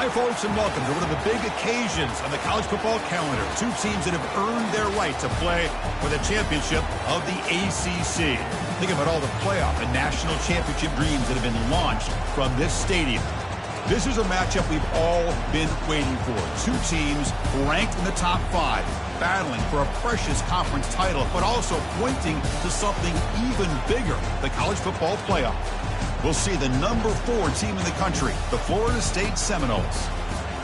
Hi, folks, and welcome to one of the big occasions on the college football calendar. Two teams that have earned their right to play for the championship of the ACC. Think about all the playoff and national championship dreams that have been launched from this stadium. This is a matchup we've all been waiting for. Two teams ranked in the top 5, battling for a precious conference title, but also pointing to something even bigger, the college football playoff. We'll see the number 4 team in the country, the Florida State Seminoles,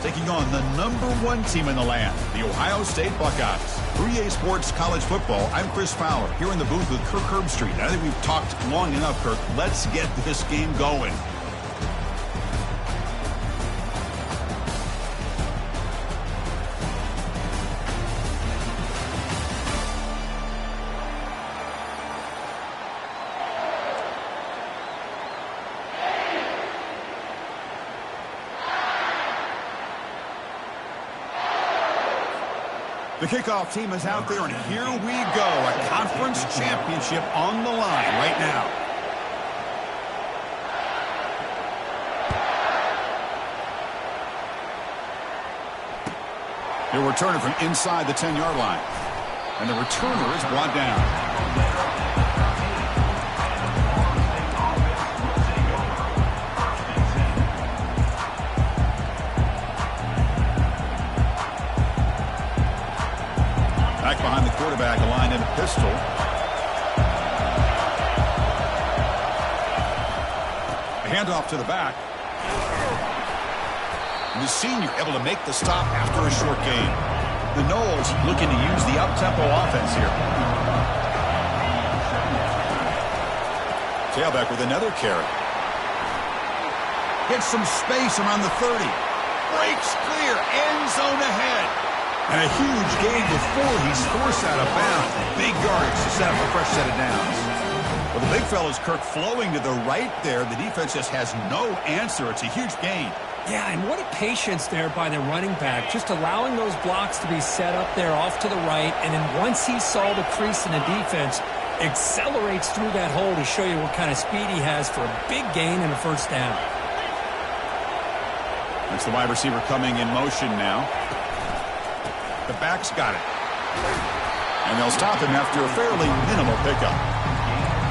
taking on the number 1 team in the land, the Ohio State Buckeyes. 3A Sports College Football, I'm Chris Fowler, here in the booth with Kirk Herbstreit. I think we've talked long enough, Kirk. Let's get this game going. The kickoff team is out there, and here we go. A conference championship on the line right now. He'll return it from inside the 10-yard line. And the returner is brought down. Back behind the quarterback, aligned in a pistol. A handoff to the back. And the senior able to make the stop after a short gain. The Noles looking to use the up-tempo offense here. Tailback with another carry. Gets some space around the 30. Breaks clear. End zone ahead. And a huge gain before he's forced out of bounds. Big yardage to set up a fresh set of downs. Well, the big fella's Kirk flowing to the right there. The defense just has no answer. It's a huge gain. Yeah, and what a patience there by the running back. Just allowing those blocks to be set up there off to the right. And then once he saw the crease in the defense, accelerates through that hole to show you what kind of speed he has for a big gain and a first down. That's the wide receiver coming in motion now. The back's got it. And they'll stop him after a fairly minimal pickup.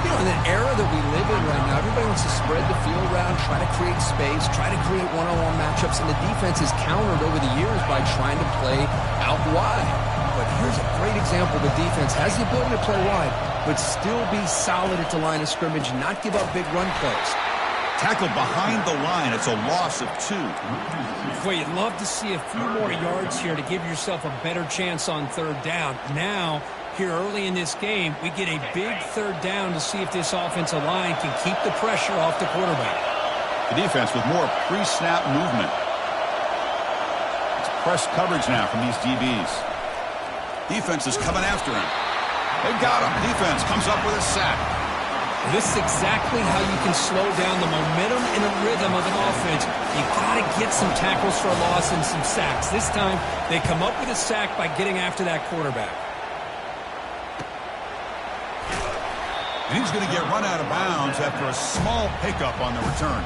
You know, in the era that we live in right now, everybody wants to spread the field around, try to create space, try to create one-on-one matchups, and the defense is countered over the years by trying to play out wide. But here's a great example. The defense has the ability to play wide, but still be solid at the line of scrimmage, not give up big run plays. Tackled behind the line. It's a loss of 2. Boy, you'd love to see a few more yards here to give yourself a better chance on third down. Now, here early in this game, we get a big third down to see if this offensive line can keep the pressure off the quarterback. The defense with more pre-snap movement. It's press coverage now from these DBs. Defense is coming after him. They got him. Defense comes up with a sack. This is exactly how you can slow down the momentum and the rhythm of an offense. You got to get some tackles for a loss and some sacks. This time, they come up with a sack by getting after that quarterback. And he's going to get run out of bounds after a small pickup on the return.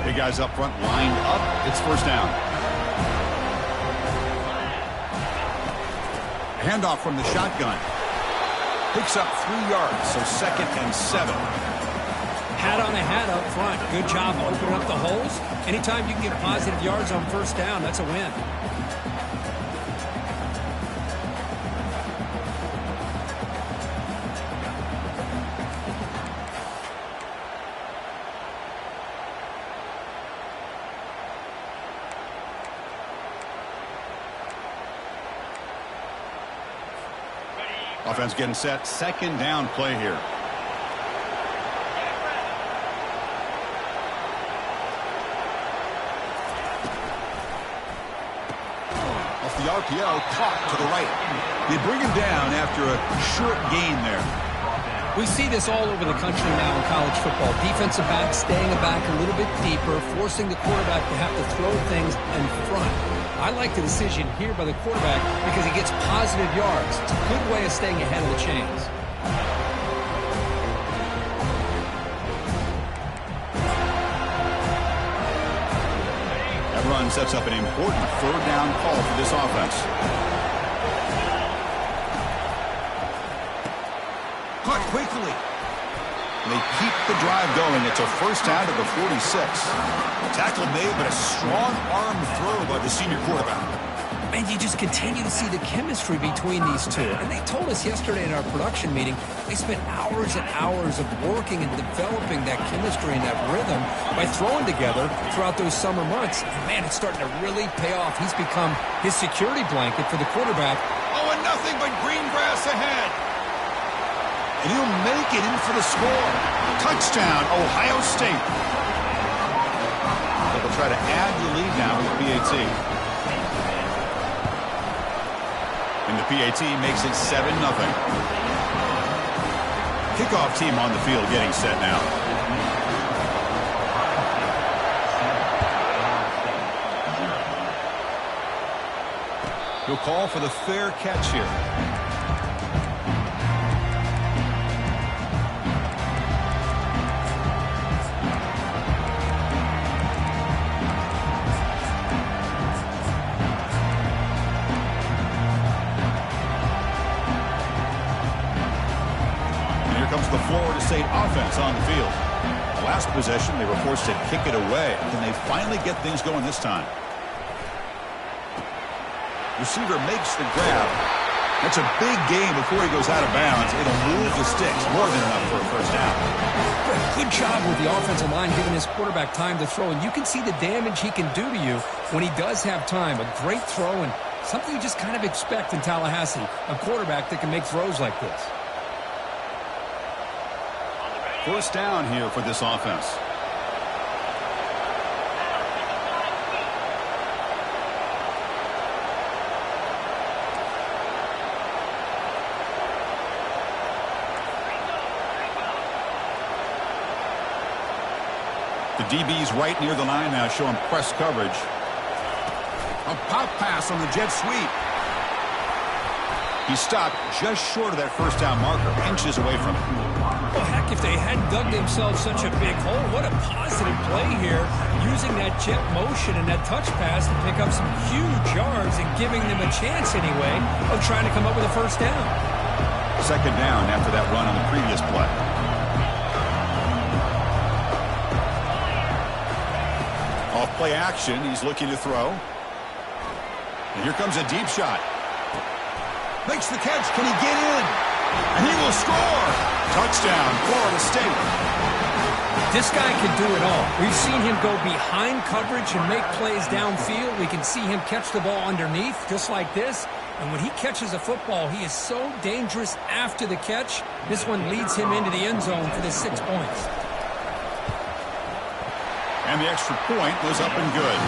Big guys up front lined up. It's first down. A handoff from the shotgun. Picks up 3 yards, so 2nd and 7. Hat on a hat up front. Good job opening up the holes. Anytime you can get positive yards on first down, that's a win. Offense getting set. 2nd down play here. Off the RPO, caught to the right. They bring him down after a short gain there. We see this all over the country now in college football. Defensive backs staying back a little bit deeper, forcing the quarterback to have to throw things in front. I like the decision here by the quarterback because he gets positive yards. It's a good way of staying ahead of the chains. That run sets up an important third down call for this offense. Caught quickly. They keep the drive going. It's a first down to the 46. Tackle made, but a strong arm throw by the senior quarterback. And you just continue to see the chemistry between these two. And they told us yesterday in our production meeting, they spent hours and hours of working and developing that chemistry and that rhythm by throwing together throughout those summer months. And man, it's starting to really pay off. He's become his security blanket for the quarterback. Oh, and nothing but green grass ahead. And he'll make it in for the score. Touchdown, Ohio State. They'll try to add the lead now with PAT. And the PAT makes it 7-0. Kickoff team on the field getting set now. He'll call for the fair catch here. The Florida State offense on the field. Last possession, they were forced to kick it away. Can they finally get things going this time? Receiver makes the grab. That's a big gain before he goes out of bounds. It'll move the sticks. More than enough for a first down. Good job with the offensive line giving his quarterback time to throw. And you can see the damage he can do to you when he does have time. A great throw and something you just kind of expect in Tallahassee. A quarterback that can make throws like this. First down here for this offense. The DB's right near the line now, showing press coverage. A pop pass on the jet sweep. He stopped just short of that first down marker, inches away from it. Well, heck, if they hadn't dug themselves such a big hole, what a positive play here, using that jet motion and that touch pass to pick up some huge yards and giving them a chance anyway of trying to come up with a first down. Second down after that run on the previous play. Off play action, he's looking to throw. And here comes a deep shot. Makes the catch. Can he get in? And he will score. Touchdown, Florida State. This guy can do it all. We've seen him go behind coverage and make plays downfield. We can see him catch the ball underneath, just like this. And when he catches a football, he is so dangerous after the catch. This one leads him into the end zone for the 6 points. And the extra point was up and good.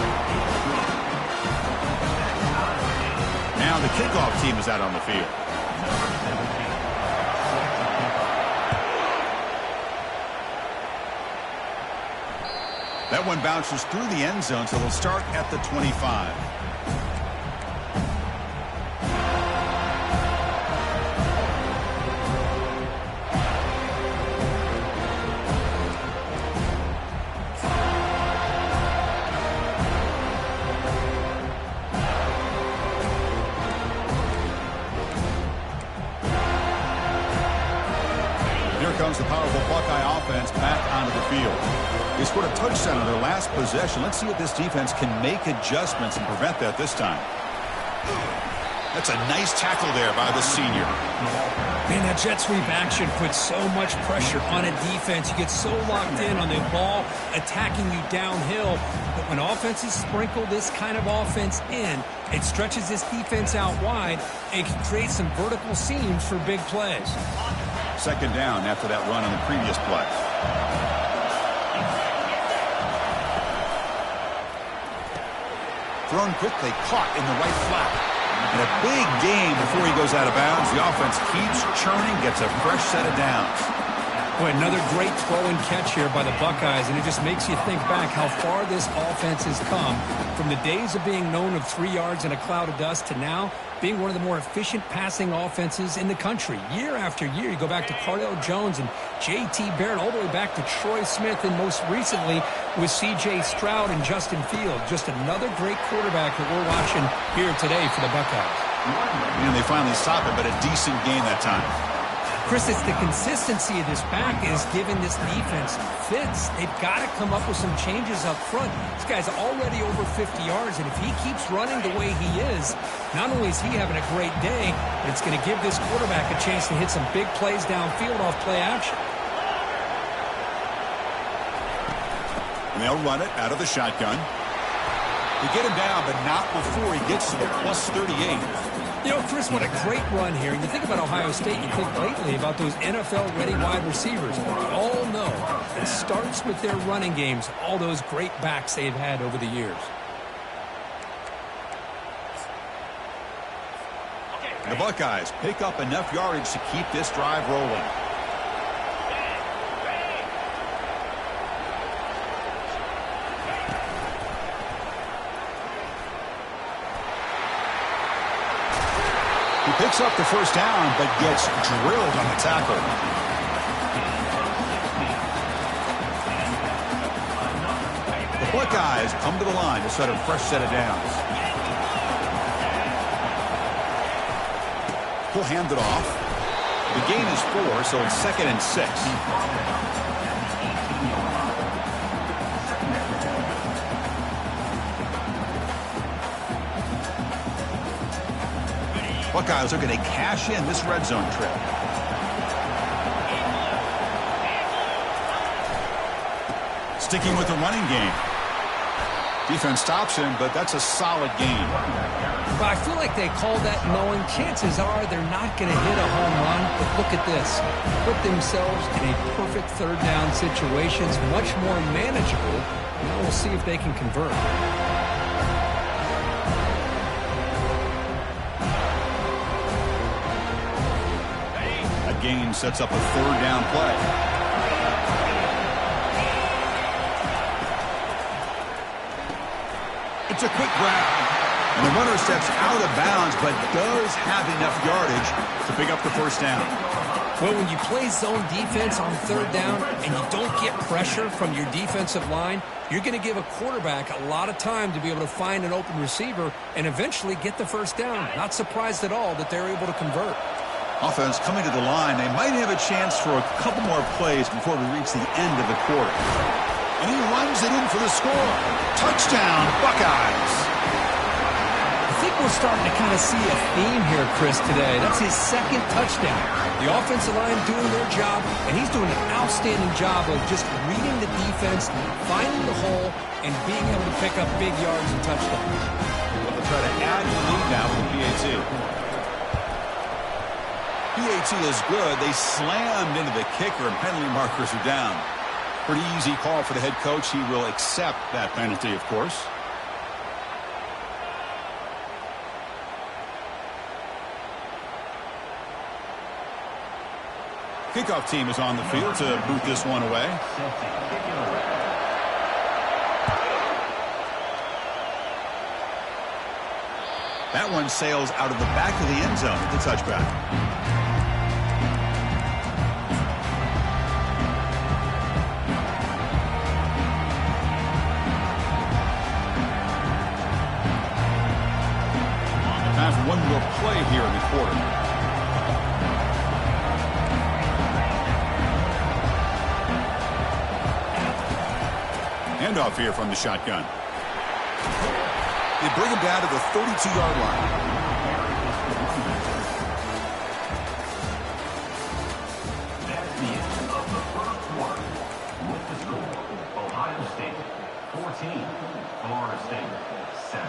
Now the kickoff team is out on the field. That one bounces through the end zone, so they'll start at the 25. Here comes the powerful Buckeye offense back onto the field. They scored a touchdown on their last possession. Let's see if this defense can make adjustments and prevent that this time. That's a nice tackle there by the senior. Man, that jet sweep action puts so much pressure on a defense. You get so locked in on the ball attacking you downhill. But when offenses sprinkle this kind of offense in, it stretches this defense out wide and can create some vertical seams for big plays. Second down after that run on the previous play. Thrown quickly, caught in the right flat. And a big gain before he goes out of bounds. The offense keeps churning, gets a fresh set of downs. Boy, another great throw and catch here by the Buckeyes, and it just makes you think back how far this offense has come from the days of being known of 3 yards in a cloud of dust to now being one of the more efficient passing offenses in the country. Year after year, you go back to Cardell Jones and J.T. Barrett, all the way back to Troy Smith, and most recently with C.J. Stroud and Justin Fields. Just another great quarterback that we're watching here today for the Buckeyes. And they finally stopped it, but a decent game that time. Chris, it's the consistency of this back is giving this defense fits. They've got to come up with some changes up front. This guy's already over 50 yards, and if he keeps running the way he is, not only is he having a great day, but it's going to give this quarterback a chance to hit some big plays downfield off play action. And they'll run it out of the shotgun. They get him down, but not before he gets to the plus 38. You know, Chris, what a great run here. You think about Ohio State, you think lately about those NFL-ready wide receivers. We all know it starts with their running games, all those great backs they've had over the years. The Buckeyes pick up enough yardage to keep this drive rolling. He picks up the first down, but gets drilled on the tackle. The Buckeyes come to the line to set a fresh set of downs. He'll hand it off. The gain is 4, so it's 2nd and 6. Buckeyes are going to cash in this red zone trip. Sticking with the running game. Defense stops him, but that's a solid gain. But I feel like they call that knowing chances are they're not going to hit a home run. But look at this. Put themselves in a perfect third down situation. It's much more manageable. Now we'll see if they can convert. Gain sets up a third down play. It's a quick grab. And the runner steps out of bounds, but does have enough yardage to pick up the first down. Well, when you play zone defense on third down and you don't get pressure from your defensive line, you're going to give a quarterback a lot of time to be able to find an open receiver and eventually get the first down. Not surprised at all that they're able to convert. Offense coming to the line. They might have a chance for a couple more plays before we reach the end of the quarter. And he runs it in for the score. Touchdown, Buckeyes. I think we're starting to kind of see a theme here, Chris, today. That's his 2nd touchdown. The offensive line doing their job, and he's doing an outstanding job of just reading the defense, finding the hole, and being able to pick up big yards and touchdowns. They'll try to add the lead now with the PAT. PAT is good. They slammed into the kicker, and penalty markers are down. Pretty easy call for the head coach. He will accept that penalty, of course. Kickoff team is on the field to boot this one away. That one sails out of the back of the end zone at the touchback. Time for one more play here in the quarter. Handoff here from the shotgun. They bring him down to the 32-yard line. That's the end of the first quarter. With the score, Ohio State 14, Florida State 7.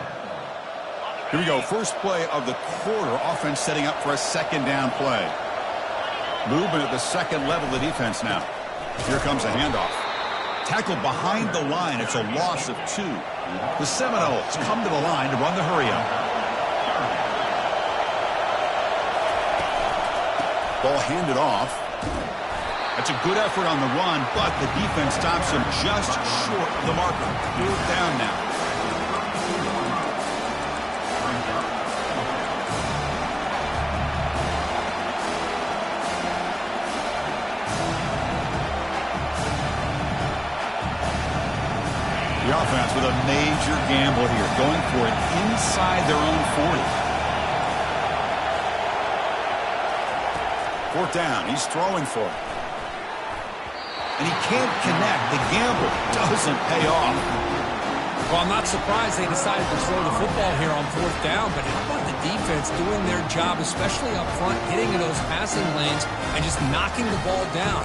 Here we go. First play of the quarter. Offense setting up for a 2nd down play. Movement at the 2nd level of the defense now. Here comes a handoff. Tackled behind the line. It's a loss of 2. The Seminoles come to the line to run the hurry-up. Ball handed off. That's a good effort on the run, but the defense stops him just short of the marker. 4th down now. The offense with a major gamble here, going for it inside their own 40. 4th down, he's throwing for it. And he can't connect. The gamble doesn't pay off. Well, I'm not surprised they decided to throw the football here on 4th down, but how about the defense doing their job, especially up front, hitting in those passing lanes and just knocking the ball down?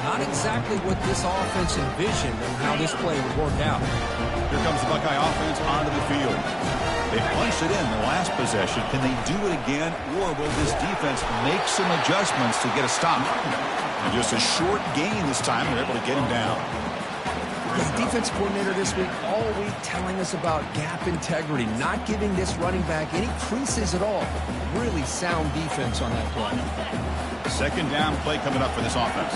Not exactly what this offense envisioned and how this play would work out. Here comes the Buckeye offense onto the field. They punched it in the last possession. Can they do it again, or will this defense make some adjustments to get a stop? And just a short gain this time. They're able to get him down. The defense coordinator this week all week telling us about gap integrity, not giving this running back any creases at all. Really sound defense on that play. 2nd down play coming up for this offense.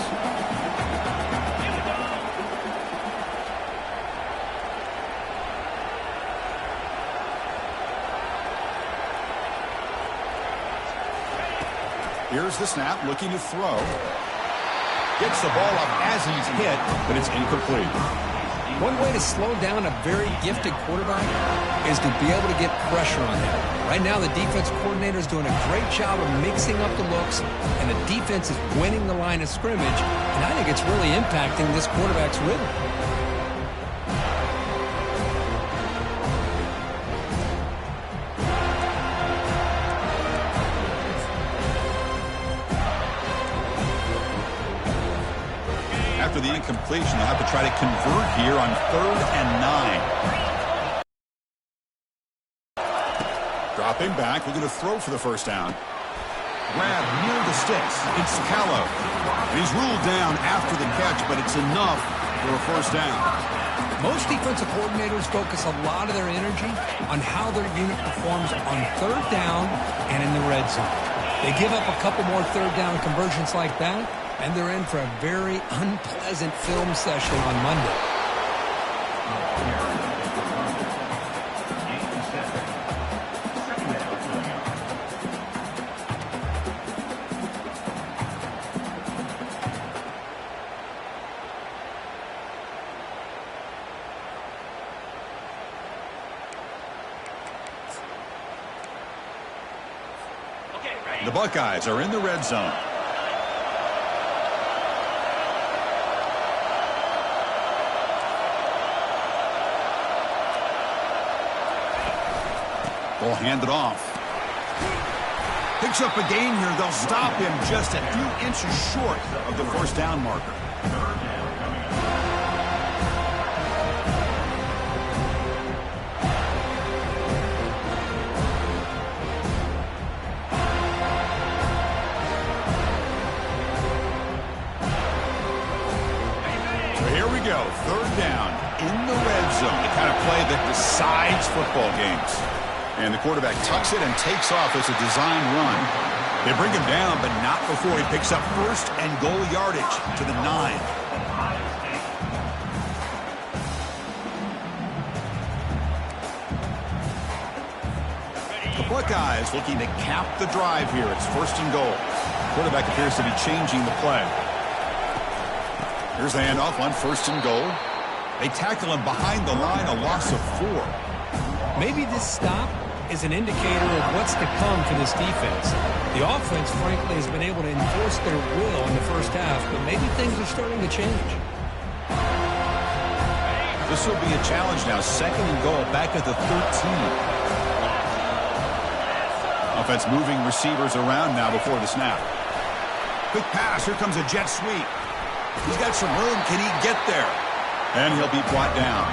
Here's the snap, looking to throw. Gets the ball up as he's hit, but it's incomplete. One way to slow down a very gifted quarterback is to be able to get pressure on him. Right now, the defense coordinator is doing a great job of mixing up the looks, and the defense is winning the line of scrimmage, and I think it's really impacting this quarterback's rhythm. After the incompletion, they'll have to try to convert here on 3rd and 9. Dropping back, looking to throw for the 1st down. Grab near the sticks. It's Ncaa. And he's ruled down after the catch, but it's enough for a 1st down. Most defensive coordinators focus a lot of their energy on how their unit performs on 3rd down and in the red zone. They give up a couple more 3rd down conversions like that, and they're in for a very unpleasant film session on Monday. The Buckeyes are in the red zone. They'll hand it off. Picks up a gain here. They'll stop him just a few inches short of the 1st down marker. So here we go. 3rd down in the red zone. The kind of play that decides football games. And the quarterback tucks it and takes off as a design run. They bring him down, but not before he picks up 1st and goal yardage to the 9. The Buckeyes looking to cap the drive here. It's 1st and goal. Quarterback appears to be changing the play. Here's the handoff on 1st and goal. They tackle him behind the line, a loss of 4. Maybe this stop is an indicator of what's to come for this defense. The offense, frankly, has been able to enforce their will in the 1st half, but maybe things are starting to change. This will be a challenge now. 2nd and goal back at the 13. Offense moving receivers around now before the snap. Quick pass. Here comes a jet sweep. He's got some room. Can he get there? And he'll be brought down.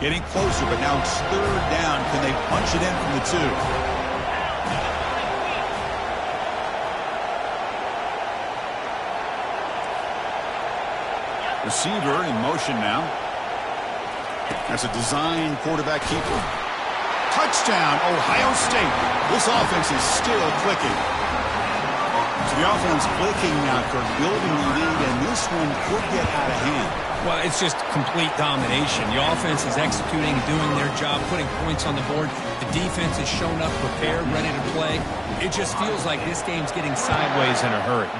Getting closer, but now it's 3rd down. Can they punch it in from the 2? Receiver in motion now. That's a design quarterback keeper. Touchdown, Ohio State. This offense is still clicking. So the offense clicking now, Kirk, building the lead, and this one could get out of hand. Well, it's just complete domination. The offense is executing, doing their job, putting points on the board. The defense has shown up, prepared, ready to play. It just feels like this game's getting sideways in a hurry.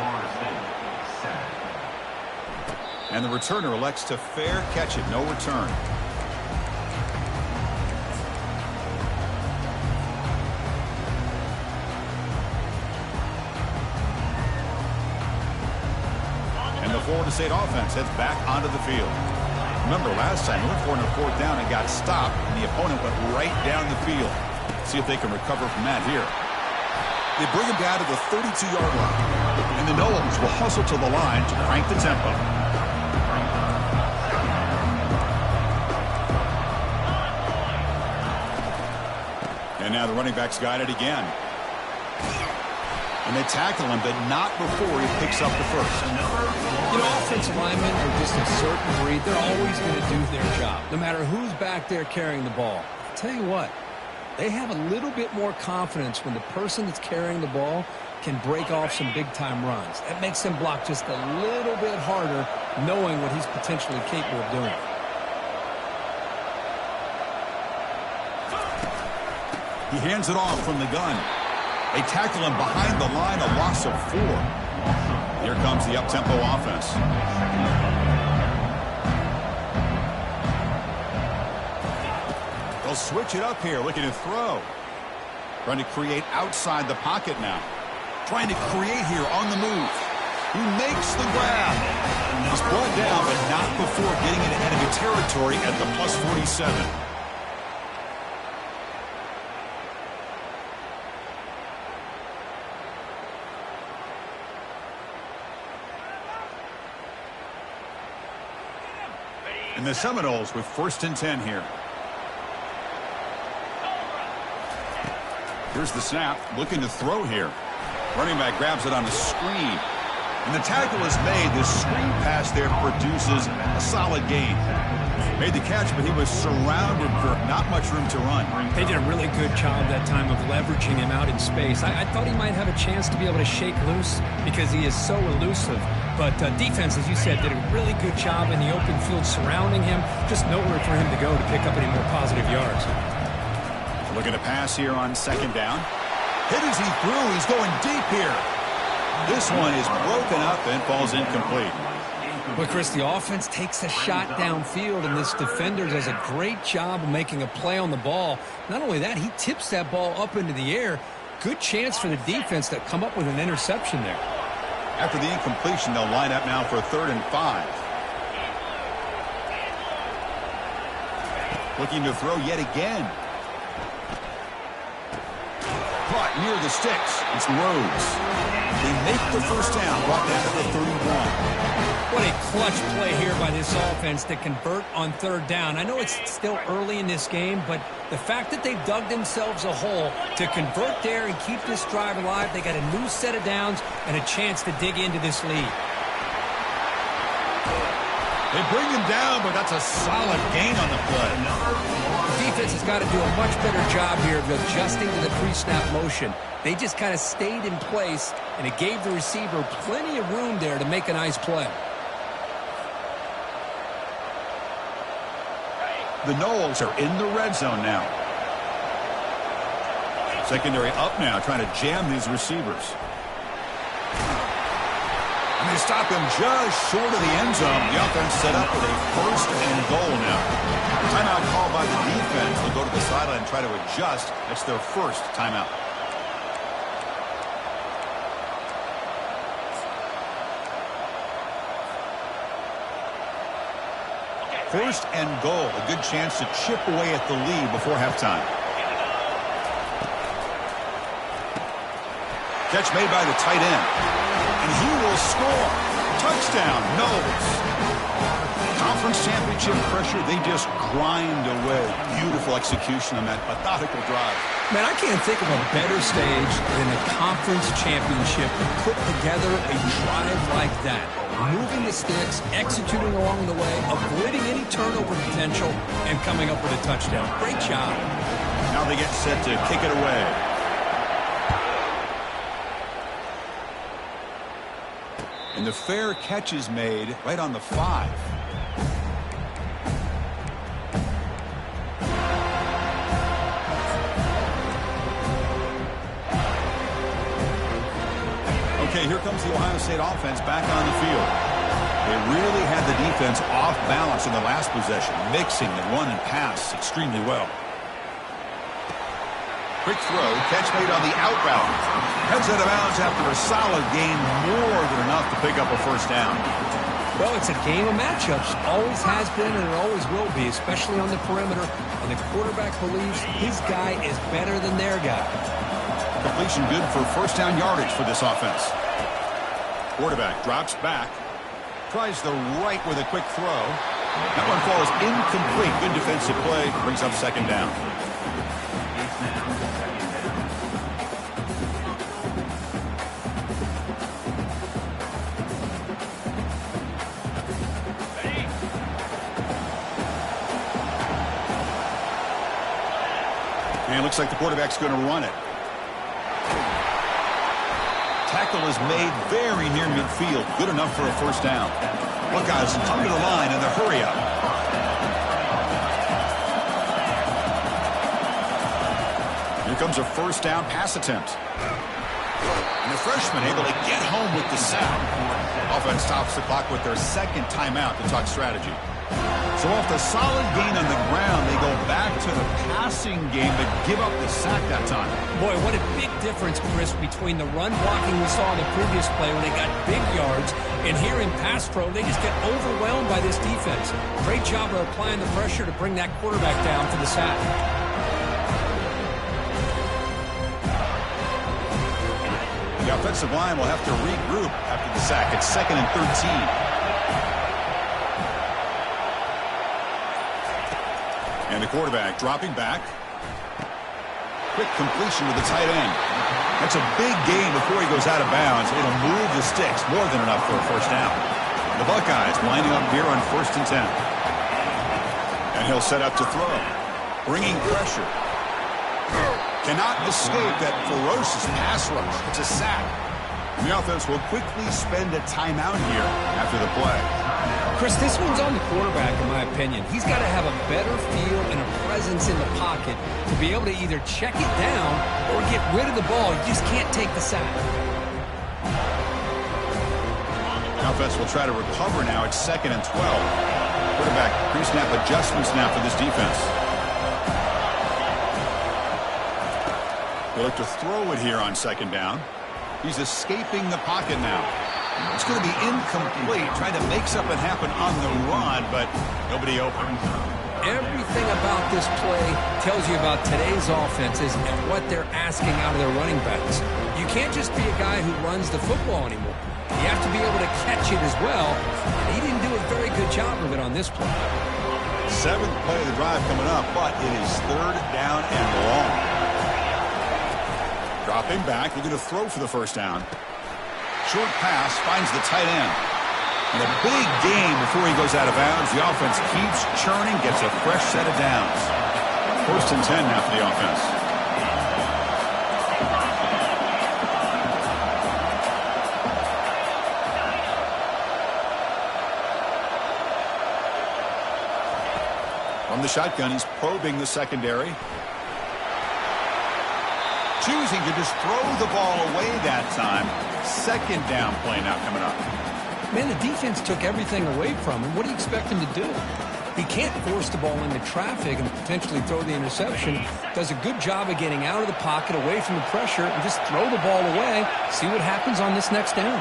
And the returner elects to fair catch it, no return. And the Florida State offense heads back onto the field. Remember, last time they went for it on fourth down and got stopped, and the opponent went right down the field. See if they can recover from that here. They bring him down to the 32-yard line. And the Noles will hustle to the line to crank the tempo. And now the running back's got it again. And they tackle him, but not before he picks up the first. You know, offensive linemen are just a certain breed. They're always going to do their job, no matter who's back there carrying the ball. I'll tell you what, they have a little bit more confidence when the person that's carrying the ball can break off some big-time runs. That makes them block just a little bit harder, knowing what he's potentially capable of doing. He hands it off from the gun. They tackle him behind the line, a loss of 4. Here comes the up-tempo offense. They'll switch it up here, looking to throw. Trying to create outside the pocket now. Trying to create here on the move. He makes the grab. He's brought down, but not before getting into enemy territory at the plus 47. And the Seminoles with 1st and 10 here. Here's the snap, looking to throw here. Running back grabs it on a screen. And the tackle is made. The screen pass there produces a solid gain. Made the catch, but he was surrounded for not much room to run. They did a really good job that time of leveraging him out in space. I thought he might have a chance to be able to shake loose because he is so elusive. But defense, as you said, did a really good job in the open field surrounding him. Just nowhere for him to go to pick up any more positive yards. Looking to pass here on 2nd down. Hit as he threw. He's going deep here. This one is broken up and falls incomplete. But, Chris, the offense takes a shot downfield, and this defender does a great job of making a play on the ball. Not only that, he tips that ball up into the air. Good chance for the defense to come up with an interception there. After the incompletion, they'll line up now for 3rd and 5. Looking to throw yet again. Caught near the sticks. It's Rhodes. They make the first down, brought down to the 31. What a clutch play here by this offense to convert on 3rd down. I know it's still early in this game, but the fact that they've dug themselves a hole to convert there and keep this drive alive, they got a new set of downs and a chance to dig into this lead. They bring him down, but that's a solid gain on the play. The defense has got to do a much better job here of adjusting to the pre-snap motion. They just kind of stayed in place, and it gave the receiver plenty of room there to make a nice play. The Noles are in the red zone now. Secondary up now, trying to jam these receivers. And they stop him just short of the end zone. The offense set up with a 1st and goal now. Timeout called by the defense. They'll go to the sideline and try to adjust. That's their 1st timeout. First and goal, a good chance to chip away at the lead before halftime. Catch made by the tight end. And he will score. Touchdown, Noles. Conference championship pressure, they just grind away. Beautiful execution on that methodical drive. Man, I can't think of a better stage than a conference championship to put together a drive like that. Moving the sticks, executing along the way, avoiding any turnover potential, and coming up with a touchdown. Great job. Now they get set to kick it away. And the fair catch is made right on the 5. Okay, here comes the Ohio State offense back on the field. They really had the defense off balance in the last possession, mixing the run and pass extremely well. Quick throw, catch made on the out route. Heads out of bounds after a solid gain, more than enough to pick up a first down. Well, it's a game of matchups. Always has been and it always will be, especially on the perimeter. And the quarterback believes his guy is better than their guy. Completion good for first down yardage for this offense. Quarterback drops back. Tries the right with a quick throw. That one falls incomplete. Good defensive play. Brings up second down. And looks like the quarterback's going to run it. Tackle is made very near midfield. Good enough for a first down. Buckeyes come to the line in the hurry up. Here comes a first down pass attempt. And the freshman able to get home with the sack. Offense stops the clock with their second timeout to talk strategy. So off the solid gain on the ground, they go back to the passing game, but give up the sack that time. Boy, what a big difference, Chris, between the run blocking we saw in the previous play when they got big yards, and here in pass pro, they just get overwhelmed by this defense. Great job of applying the pressure to bring that quarterback down for the sack. The offensive line will have to regroup after the sack. It's 2nd and 13. And the quarterback dropping back. Quick completion to the tight end. That's a big gain before he goes out of bounds. It'll move the sticks, more than enough for a first down. The Buckeyes lining up here on 1st and 10. And he'll set up to throw. Bringing pressure. Cannot escape that ferocious pass rush. It's a sack. And the offense will quickly spend a timeout here after the play. Chris, this one's on the quarterback, in my opinion. He's got to have a better feel and a presence in the pocket to be able to either check it down or get rid of the ball. You just can't take the sack. The offense will try to recover now. It's 2nd and 12. Quarterback pre-snap adjustments now for this defense. They look to throw it here on 2nd down. He's escaping the pocket now. It's going to be incomplete, trying to make something happen on the run, but nobody open. Everything about this play tells you about today's offenses and what they're asking out of their running backs. You can't just be a guy who runs the football anymore. You have to be able to catch it as well, and he didn't do a very good job of it on this play. 7th play of the drive coming up, but it is 3rd down and long. Dropping back, looking to throw for the first down. Short pass finds the tight end. And a big gain before he goes out of bounds. The offense keeps churning, gets a fresh set of downs. 1st and 10 now for the offense. From the shotgun, he's probing the secondary. Choosing to just throw the ball away that time. 2nd down play now coming up. Man, the defense took everything away from him. What do you expect him to do? He can't force the ball into traffic and potentially throw the interception. Does a good job of getting out of the pocket, away from the pressure, and just throw the ball away. See what happens on this next down.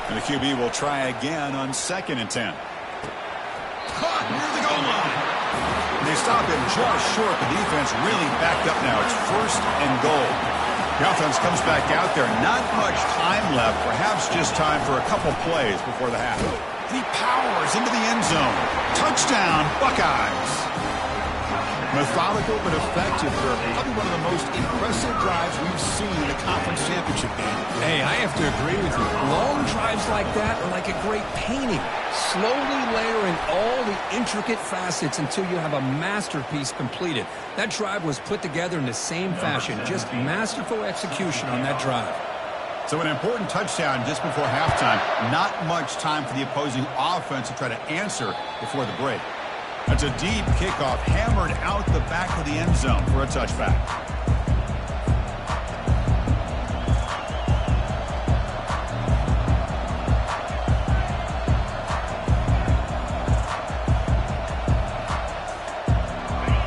And the QB will try again on 2nd and 10. Caught near the goal line. They stop him just short. The defense really backed up now. It's 1st and goal. The offense comes back out there. Not much time left. Perhaps just time for a couple plays before the half. And he powers into the end zone. Touchdown, Buckeyes. Methodical but effective for probably one of the most impressive drives we've seen in a conference championship game. Hey, I have to agree with you. Long drives like that are like a great painting. Slowly layering all the intricate facets until you have a masterpiece completed. That drive was put together in the same fashion. Just masterful execution on that drive. So an important touchdown just before halftime. Not much time for the opposing offense to try to answer before the break. That's a deep kickoff hammered out the back of the end zone for a touchback.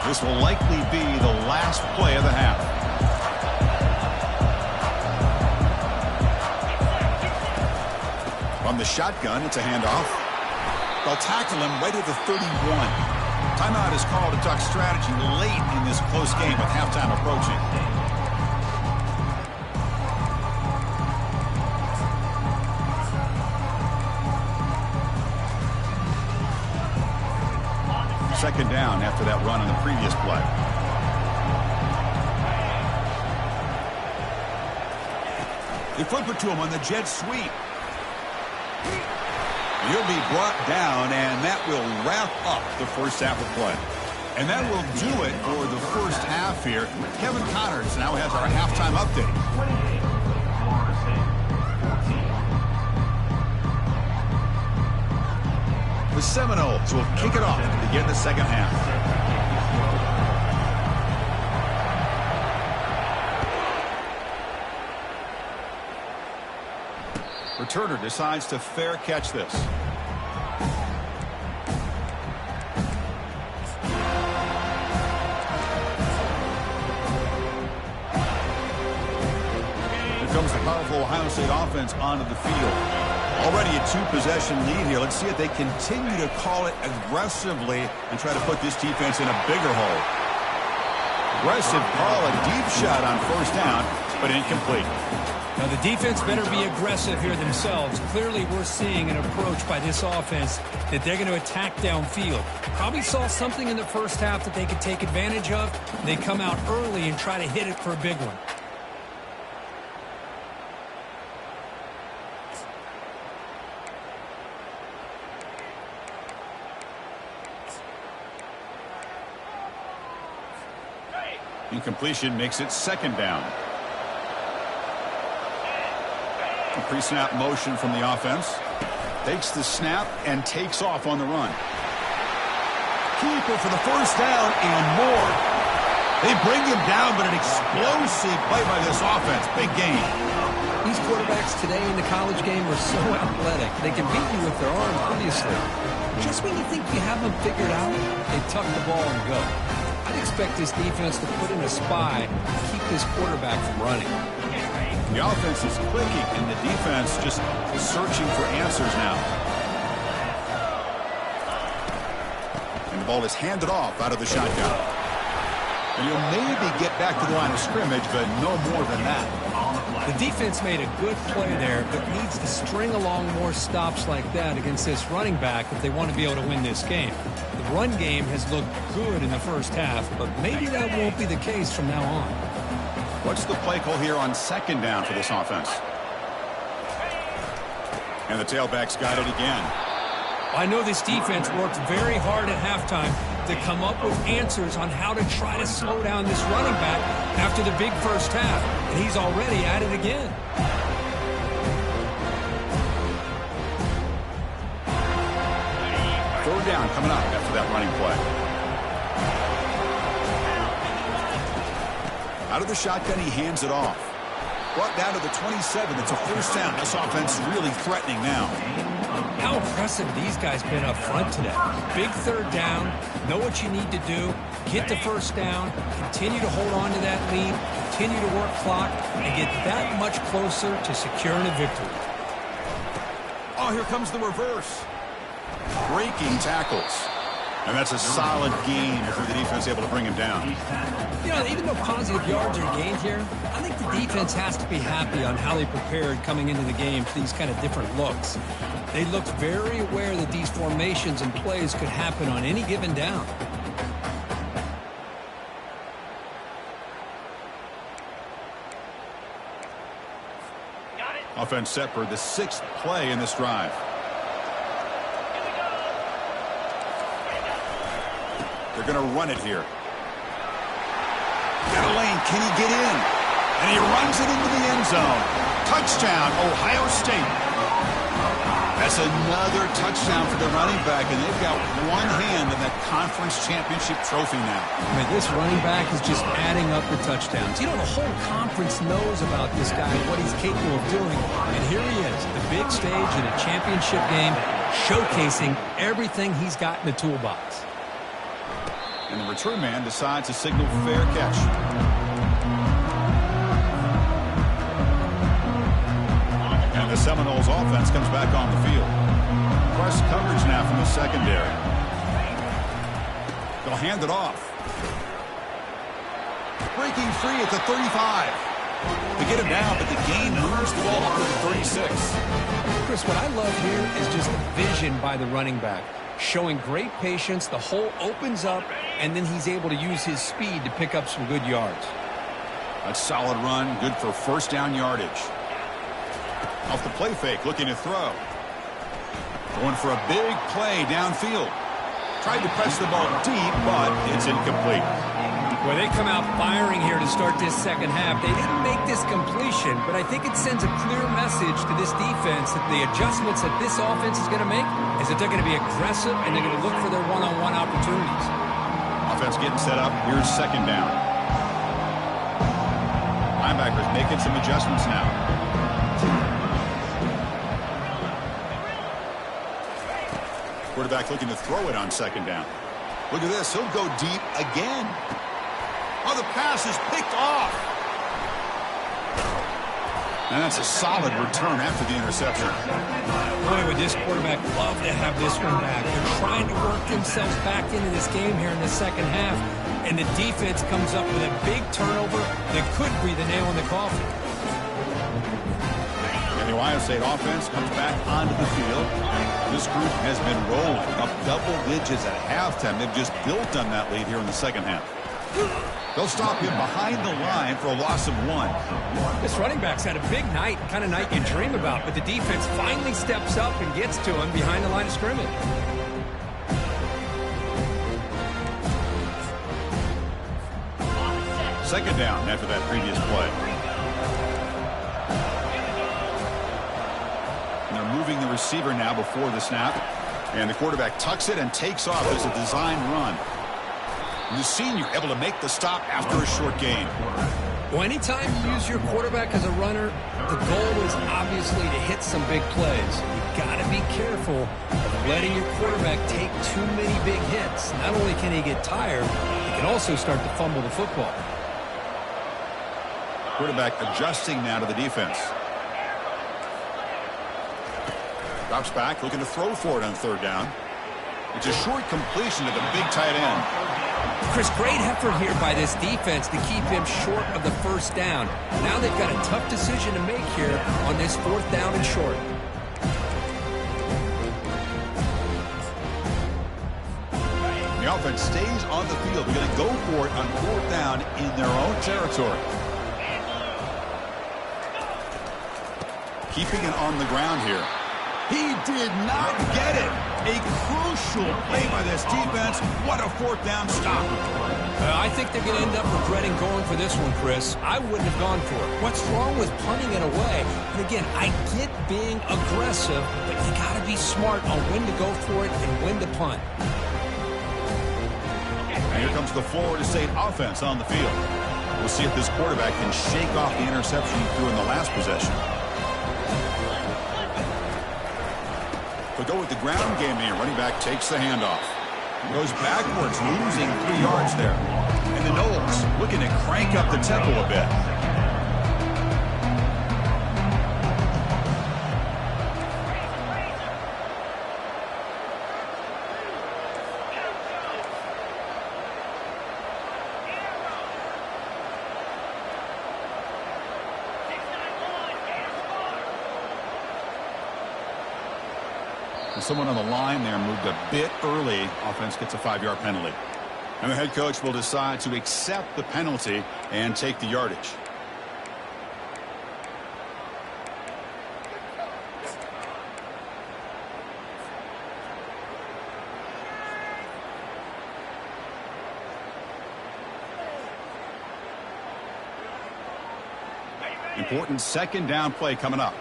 This will likely be the last play of the half. From the shotgun, it's a handoff. They'll tackle him right at the 31. Timeout is called to talk strategy late in this close game with halftime approaching. Second down after that run on the previous play. They flip it to him on the jet sweep. He'll be brought down, and that will wrap up the first half of play. And that will do it for the first half here. Kevin Connors now has our halftime update. The Seminoles will kick it off to begin the second half. Returner decides to fair catch this. Here comes the powerful Ohio State offense onto the field. Already a two-possession lead here. Let's see if they continue to call it aggressively and try to put this defense in a bigger hole. Aggressive call, a deep shot on first down, but incomplete. Now, the defense better be aggressive here themselves. Clearly, we're seeing an approach by this offense that they're going to attack downfield. Probably saw something in the first half that they could take advantage of. They come out early and try to hit it for a big one. Incompletion makes it second down. Pre-snap motion from the offense. Takes the snap and takes off on the run. Keeper for the first down and more. They bring him down, but an explosive play by this offense. Big game. These quarterbacks today in the college game are so athletic. They can beat you with their arm, obviously. Just when you think you have them figured out, they tuck the ball and go. I'd expect this defense to put in a spy to keep this quarterback from running. The offense is clicking, and the defense just searching for answers now. And the ball is handed off out of the shotgun. And you'll maybe get back to the line of scrimmage, but no more than that. The defense made a good play there, but needs to string along more stops like that against this running back if they want to be able to win this game. The run game has looked good in the first half, but maybe that won't be the case from now on. What's the play call here on second down for this offense? And the tailback's got it again. I know this defense worked very hard at halftime to come up with answers on how to try to slow down this running back after the big first half, and he's already at it again. Third down coming up after that running play. Out of the shotgun, he hands it off. Brought down to the 27. It's a first down. This offense really threatening now. How impressive these guys been up front today. Big third down. Know what you need to do. Get the first down. Continue to hold on to that lead. Continue to work clock. And get that much closer to securing a victory. Oh, here comes the reverse. Breaking tackles. And that's a solid gain if the defense able to bring him down. You know, even though positive yards are gained here, I think the defense has to be happy on how they prepared coming into the game for these kind of different looks. They looked very aware that these formations and plays could happen on any given down. Offense set for the 6th play in this drive. They're going to run it here. Got a lane. Can he get in? And he runs it into the end zone. Touchdown, Ohio State. That's another touchdown for the running back, and they've got one hand in that conference championship trophy now. I mean, this running back is just adding up the touchdowns. You know, the whole conference knows about this guy, what he's capable of doing. And here he is, the big stage in a championship game, showcasing everything he's got in the toolbox. And the return man decides to signal fair catch. And the Seminoles offense comes back on the field. Press coverage now from the secondary. They'll hand it off. Breaking free at the 35. They get him down, but the gain moves the ball up to the 36. Chris, what I love here is just the vision by the running back. Showing great patience, the hole opens up, and then he's able to use his speed to pick up some good yards. A solid run, good for first down yardage. Off the play fake, looking to throw. Going for a big play downfield. Tried to press the ball deep, but it's incomplete. Well, they come out firing here to start this second half. They didn't make this completion, but I think it sends a clear message to this defense that the adjustments that this offense is going to make is that they're going to be aggressive and they're going to look for their one-on-one opportunities. Offense getting set up. Here's second down. Linebackers making some adjustments now. Quarterback looking to throw it on second down. Look at this. He'll go deep again. Oh, the pass is picked off. And that's a solid return after the interception. Boy, would this quarterback love to have this one back. They're trying to work themselves back into this game here in the second half. And the defense comes up with a big turnover that could be the nail in the coffin. And the Ohio State offense comes back onto the field. This group has been rolling up double digits at halftime. They've just built on that lead here in the second half. They'll stop him behind the line for a loss of 1. This running back's had a big night, kind of night you dream about, but the defense finally steps up and gets to him behind the line of scrimmage. Second down after that previous play. And they're moving the receiver now before the snap. And the quarterback tucks it and takes off as a design run. The senior able to make the stop after a short gain. Well, anytime you use your quarterback as a runner, the goal is obviously to hit some big plays. You've got to be careful of letting your quarterback take too many big hits. Not only can he get tired, he can also start to fumble the football. Quarterback adjusting now to the defense. Drops back, looking to throw for it on third down. It's a short completion to the big tight end. Chris, great effort here by this defense to keep him short of the first down. Now they've got a tough decision to make here on this fourth down and short. The offense stays on the field. They're going to go for it on fourth down in their own territory. Keeping it on the ground here. He did not get it. A crucial play by this defense. What a fourth down stop. I think they're going to end up regretting going for this one, Chris. I wouldn't have gone for it. What's wrong with punting it away? And again, I get being aggressive, but you got to be smart on when to go for it and when to punt. And here comes the Florida State offense on the field. We'll see if this quarterback can shake off the interception he threw in the last possession. They'll go with the ground game here. Running back takes the handoff. Goes backwards, losing 3 yards there. And the Noles looking to crank up the tempo a bit. And someone on the line there moved a bit early. Offense gets a 5-yard penalty. And the head coach will decide to accept the penalty and take the yardage. Important second down play coming up.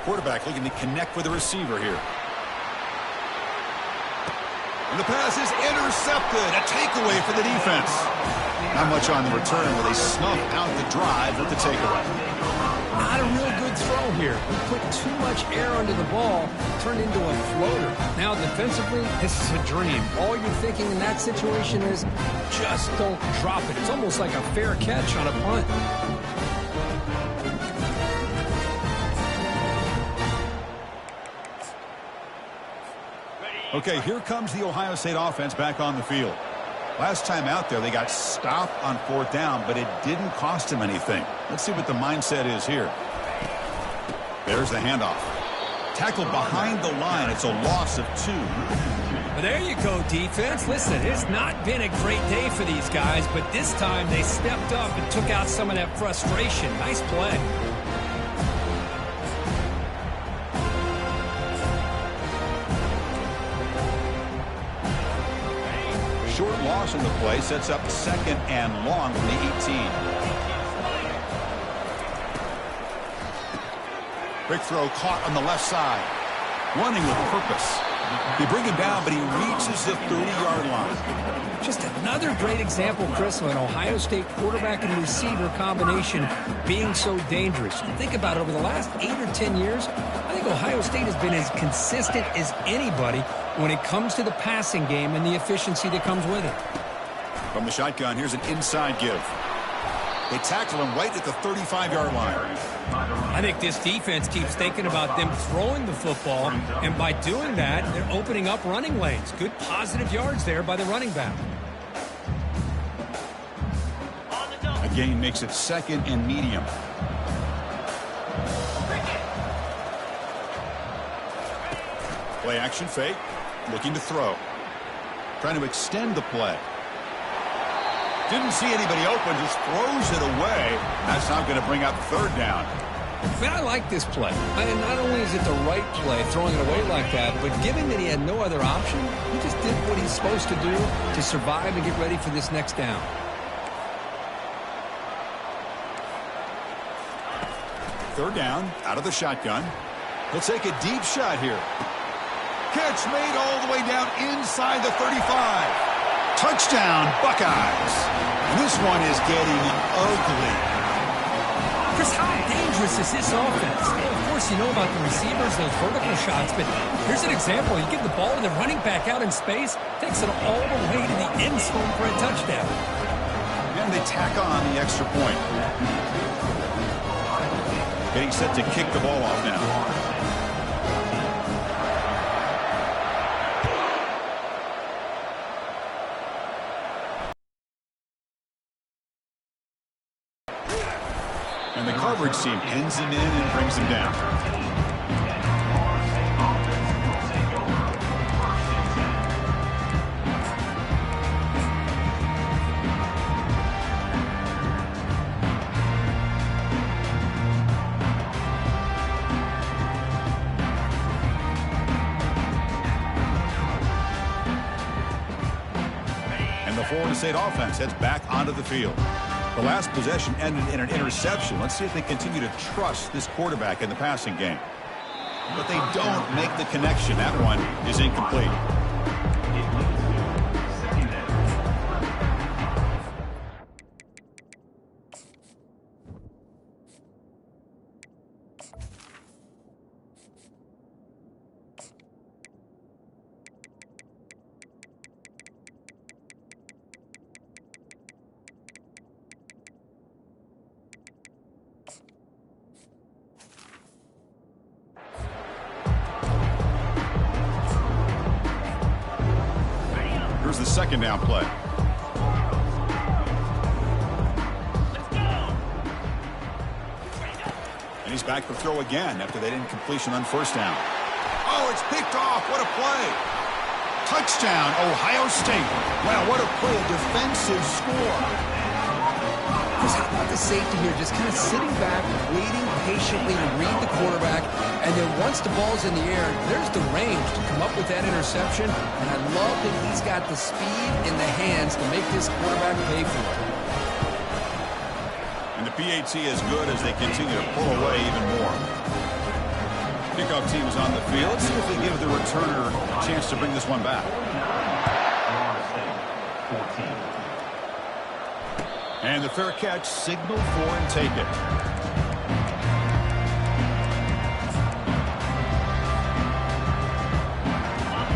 Quarterback looking to connect with the receiver here. And the pass is intercepted. A takeaway for the defense. Not much on the return where they snuff out the drive with the takeaway. Not a real good throw here. He put too much air under the ball, turned into a floater. Now, defensively, this is a dream. All you're thinking in that situation is just don't drop it. It's almost like a fair catch on a punt. Okay, here comes the Ohio State offense back on the field. Last time out there, they got stopped on 4th down, but it didn't cost them anything. Let's see what the mindset is here. There's the handoff. Tackled behind the line. It's a loss of 2. Well, there you go, defense. Listen, it's not been a great day for these guys, but this time they stepped up and took out some of that frustration. Nice play. Short loss in the play sets up 2nd and long from the 18. Quick throw caught on the left side. Running with purpose. They bring him down, but he reaches the 30-yard line. Just another great example, Chris, of an Ohio State quarterback and receiver combination being so dangerous. You think about it, over the last 8 or 10 years, I think Ohio State has been as consistent as anybody when it comes to the passing game and the efficiency that comes with it. From the shotgun, here's an inside give. They tackle him right at the 35-yard line. I think this defense keeps thinking about them throwing the football, and by doing that, they're opening up running lanes. Good positive yards there by the running back. A gain makes it 2nd and medium. Play action fake. Looking to throw. Trying to extend the play. Didn't see anybody open, just throws it away. That's not going to bring up 3rd down. Man, I like this play. And not only is it the right play, throwing it away like that, but given that he had no other option, he just did what he's supposed to do to survive and get ready for this next down. Third down, out of the shotgun. He'll take a deep shot here. Catch made all the way down inside the 35. Touchdown, Buckeyes. And this one is getting ugly. Chris, how dangerous is this offense? Well, of course, you know about the receivers, those vertical shots, but here's an example. You give the ball to the running back out in space, takes it all the way to the end zone for a touchdown. And they tack on the extra point. Getting set to kick the ball off now. And the coverage team pins him in and brings him down. And the Florida State offense heads back onto the field. The last possession ended in an interception. Let's see if they continue to trust this quarterback in the passing game. But they don't make the connection. That one is incomplete. Here's the second down play. And he's back to throw again after they didn't completion on first down. Oh, it's picked off. What a play. Touchdown, Ohio State. Wow, what a play, a defensive score. Chris, how about the safety here? Just kind of sitting back, waiting patiently to read the quarterback. And then once the ball's in the air, there's the range to come up with that interception. And I love that he's got the speed in the hands to make this quarterback pay for it. And the PAT is good as they continue to pull away even more. Kickoff team is on the field. Let's see if they give the returner a chance to bring this one back. And the fair catch, signal for and take it.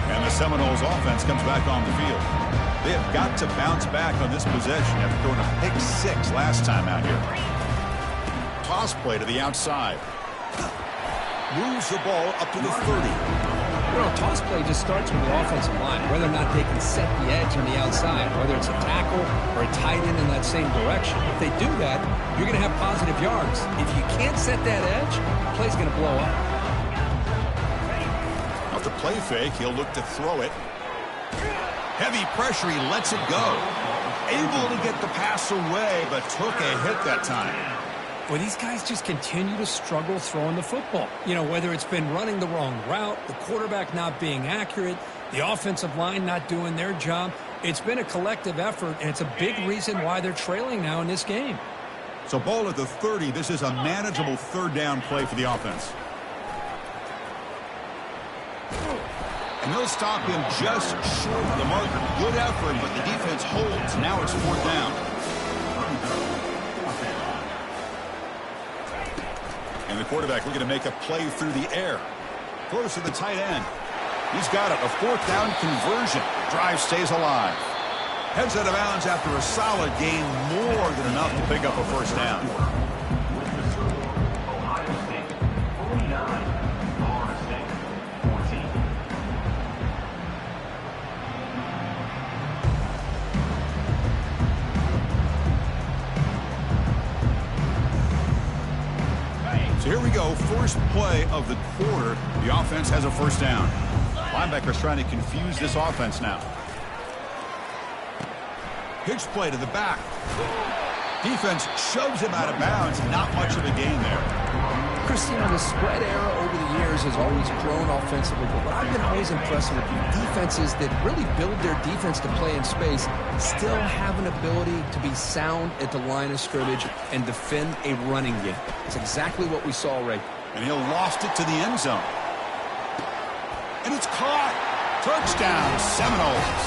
And the Seminoles offense comes back on the field. They have got to bounce back on this possession after throwing a pick 6 last time out here. Toss play to the outside. Moves the ball up to the 30. You know, toss play just starts with the offensive line, whether or not they can set the edge on the outside, whether it's a tackle or a tight end in that same direction. If they do that, you're going to have positive yards. If you can't set that edge, the play's going to blow up. After play fake, he'll look to throw it. Heavy pressure, he lets it go. Able to get the pass away, but took a hit that time. Well, these guys just continue to struggle throwing the football. You know, whether it's been running the wrong route, the quarterback not being accurate, the offensive line not doing their job. It's been a collective effort, and it's a big reason why they're trailing now in this game. So ball at the 30. This is a manageable third down play for the offense. And they'll stop him just short of the marker. Good effort, but the defense holds. Now it's fourth down. And the quarterback looking to make a play through the air. Throws to the tight end. He's got it. A fourth down conversion. Drive stays alive. Heads out of bounds after a solid gain. More than enough to pick up a first down. Ohio State 49, Florida State 14. So here we go. First play of the quarter. The offense has a first down. Linebackers trying to confuse this offense now. Pitch play to the back. Defense shoves him out of bounds. Not much of a gain there. Christina, the spread era over the years has always grown offensively, but what I've been always impressed with defenses that really build their defense to play in space still have an ability to be sound at the line of scrimmage and defend a running game. It's exactly what we saw right there. And he'll loft it to the end zone. And it's caught. Touchdown, Seminoles.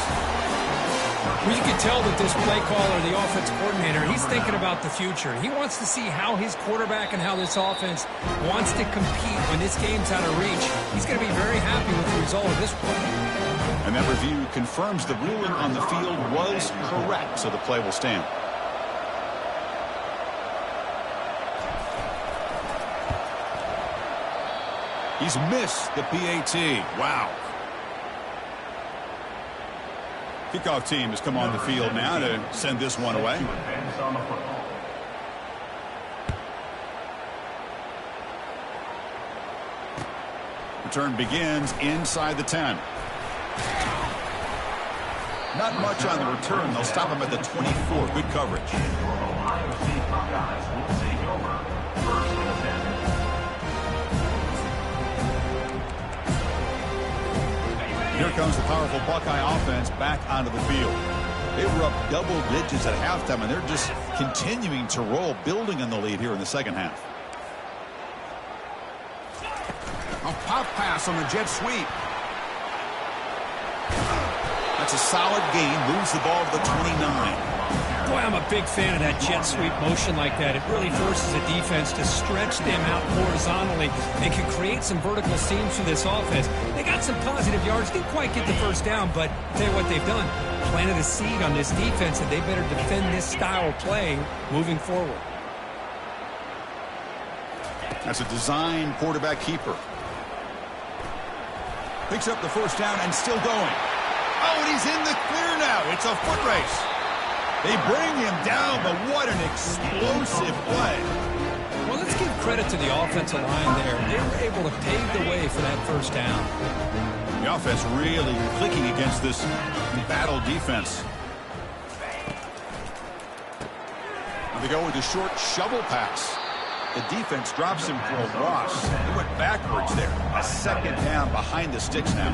Well, you can tell that this play caller, the offense coordinator, he's thinking about the future. He wants to see how his quarterback and how this offense wants to compete when this game's out of reach. He's going to be very happy with the result of this play. And that review confirms the ruling on the field was correct, so the play will stand. He's missed the PAT. Wow. Kickoff team has come on the field now to send this one away. Return begins inside the 10. Not much on the return. They'll stop him at the 24. Good coverage. Ohio State Buckeyes will take over. First and 10. Here comes the powerful Buckeye offense back onto the field. They were up double digits at halftime, and they're just continuing to roll, building on the lead here in the second half. A pop pass on the jet sweep. That's a solid gain. Moves the ball to the 29. Boy, I'm a big fan of that jet sweep motion like that. It really forces a defense to stretch them out horizontally and can create some vertical seams for this offense. They got some positive yards. Didn't quite get the first down, but I'll tell you what they've done. Planted a seed on this defense, and they better defend this style of play moving forward. That's a design quarterback keeper. Picks up the first down and still going. Oh, and he's in the clear now. It's a foot race. They bring him down, but what an explosive play. Well, let's give credit to the offensive line there. They were able to pave the way for that first down. The offense really clicking against this battle defense. Now they go with a short shovel pass. The defense drops him for a loss. He went backwards there. A second down behind the sticks now.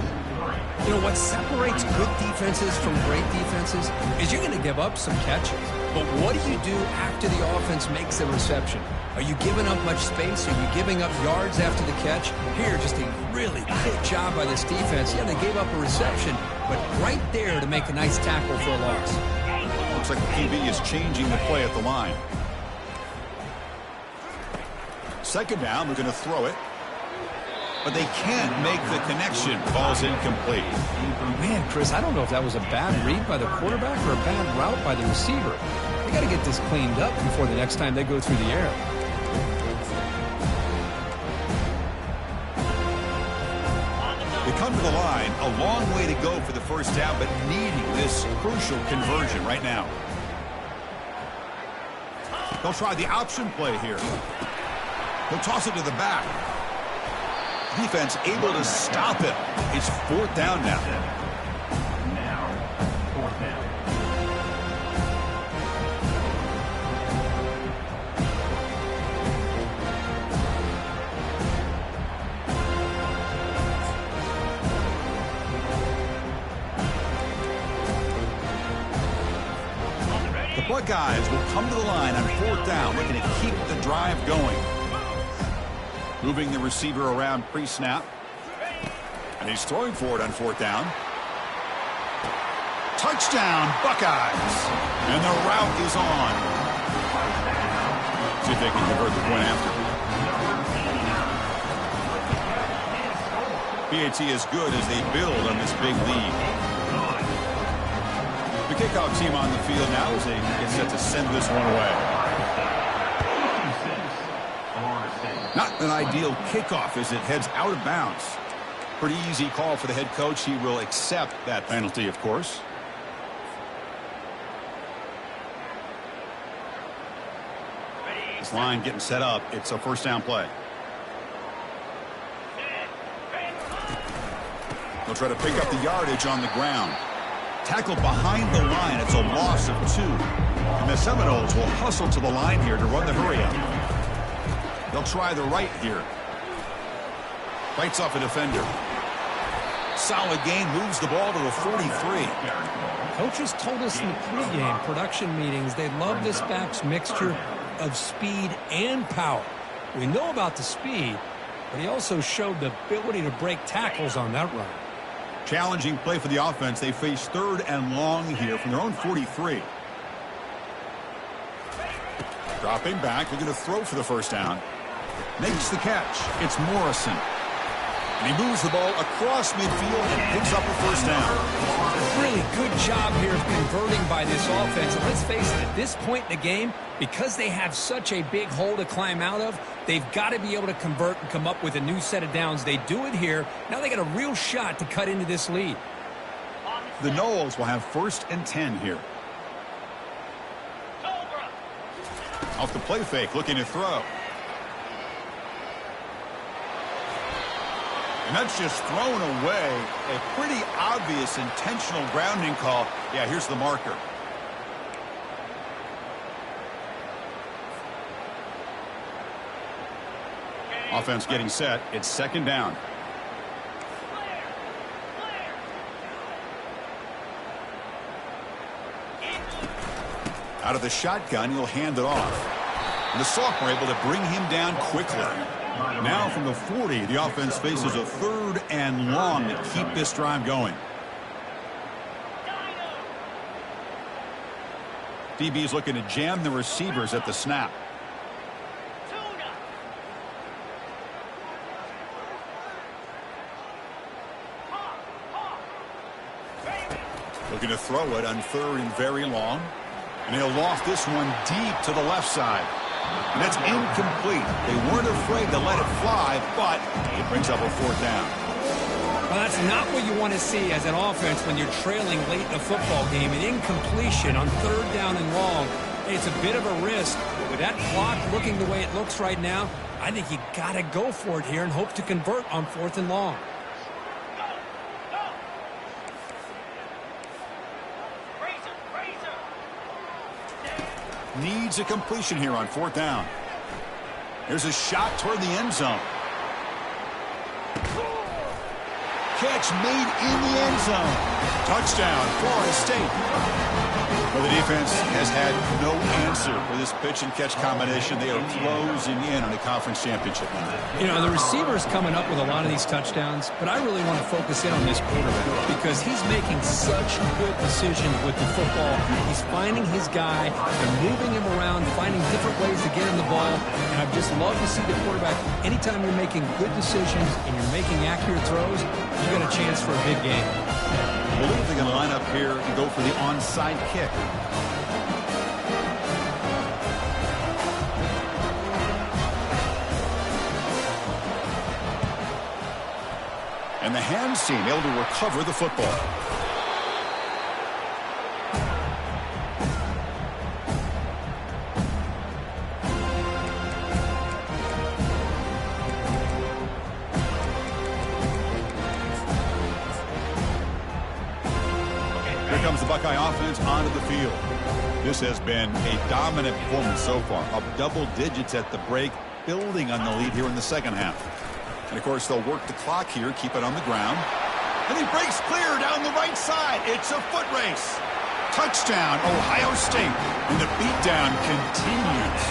You know, what separates good defenses from great defenses is you're going to give up some catches. But what do you do after the offense makes a reception? Are you giving up much space? Are you giving up yards after the catch? Here, just a really good job by this defense. Yeah, they gave up a reception, but right there to make a nice tackle for a loss. Looks like the QB is changing the play at the line. Second down, they're going to throw it. But they can't make the connection. Ball's incomplete. Man, Chris, I don't know if that was a bad read by the quarterback or a bad route by the receiver. They got to get this cleaned up before the next time they go through the air. They come to the line, a long way to go for the first down, but needing this crucial conversion right now. They'll try the option play here. He'll toss it to the back. Defense able to stop it. It's fourth down now. Fourth down. The Buckeyes will come to the line on fourth down, looking to keep the drive going. Moving the receiver around pre-snap. And he's throwing for it on fourth down. Touchdown, Buckeyes. And the route is on. See if they can convert the point after. PAT is good as they build on this big lead. The kickoff team on the field now as they get set to send this one away. Not an ideal kickoff as it heads out of bounds. Pretty easy call for the head coach. He will accept that penalty, of course. This line getting set up. It's a first down play. They'll try to pick up the yardage on the ground. Tackle behind the line. It's a loss of 2. And the Seminoles will hustle to the line here to run the hurry up. They'll try the right here. Fights off a defender. Solid gain, moves the ball to the 43. Coaches told us in the pregame production meetings they love this back's mixture of speed and power. We know about the speed, but he also showed the ability to break tackles on that run. Challenging play for the offense. They face third and long here from their own 43. Dropping back, they're going to throw for the first down. Makes the catch. It's Morrison. And he moves the ball across midfield and picks up a first down. Really good job here of converting by this offense. And let's face it, at this point in the game, because they have such a big hole to climb out of, they've got to be able to convert and come up with a new set of downs. They do it here. Now they got a real shot to cut into this lead. The Noles will have first and 10 here. Off the play fake, looking to throw. And that's just thrown away. A pretty obvious intentional grounding call. Yeah, here's the marker. Offense getting set. It's second down. Out of the shotgun, he'll hand it off. And the sophomore able to bring him down quickly. Now from the 40, the offense faces a third and long to keep this drive going. DB's looking to jam the receivers at the snap. Looking to throw it on third and very long. And he'll loft this one deep to the left side. And that's incomplete. They weren't afraid to let it fly, but it brings up a fourth down. Well, that's not what you want to see as an offense when you're trailing late in a football game. An incompletion on third down and long It's a bit of a risk. With that clock looking the way it looks right now, I think you got to go for it here and hope to convert on 4th and long. Needs a completion here on 4th down. There's a shot toward the end zone. Catch made in the end zone. Touchdown, Florida State. Well, the defense has had no answer for this pitch-and-catch combination. They are closing in on the conference championship now. You know, the receiver's coming up with a lot of these touchdowns, but I really want to focus in on this quarterback because he's making such good decisions with the football. He's finding his guy, they're moving him around, finding different ways to get him the ball, and I've just loved to see the quarterback. Anytime you're making good decisions and you're making accurate throws, you got a chance for a big game. I believe they're going to line up here and go for the onside kick. And the hands team able to recover the football. Comes the Buckeye offense onto the field. This has been a dominant performance so far, up double digits at the break, building on the lead here in the second half. And of course they'll work the clock here, keep it on the ground, and he breaks clear down the right side. It's a foot race. Touchdown, Ohio State, and the beatdown continues.